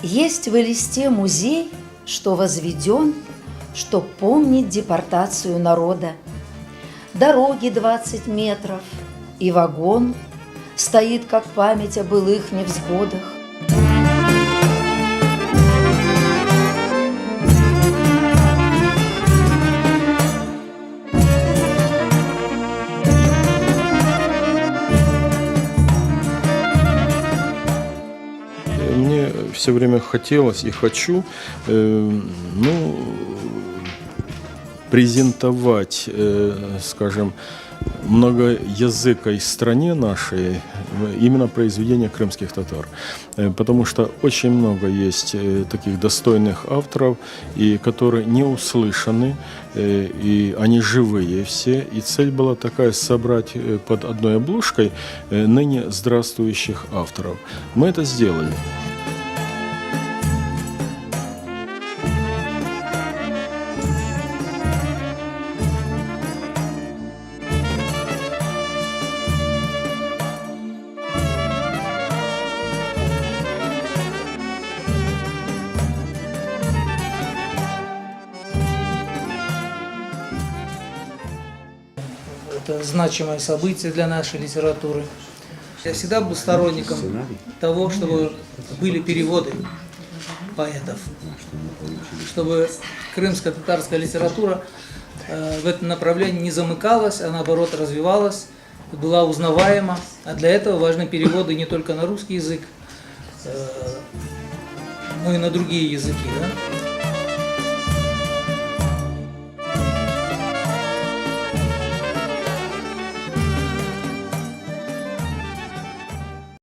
Есть в Элисте музей, что возведен, чтоб помнить депортацию народа. Дороги 20 метров, и вагон стоит, как память о былых невзгодах. Мне все время хотелось и хочу, презентовать, скажем, многоязыкой стране нашей именно произведения крымских татар. Потому что очень много есть таких достойных авторов, и которые не услышаны, и они живые все. И цель была такая — собрать под одной обложкой ныне здравствующих авторов. Мы это сделали. Это значимое событие для нашей литературы. Я всегда был сторонником того, чтобы были переводы поэтов, чтобы крымско-татарская литература в этом направлении не замыкалась, а наоборот развивалась, была узнаваема. А для этого важны переводы не только на русский язык, но и на другие языки. Да?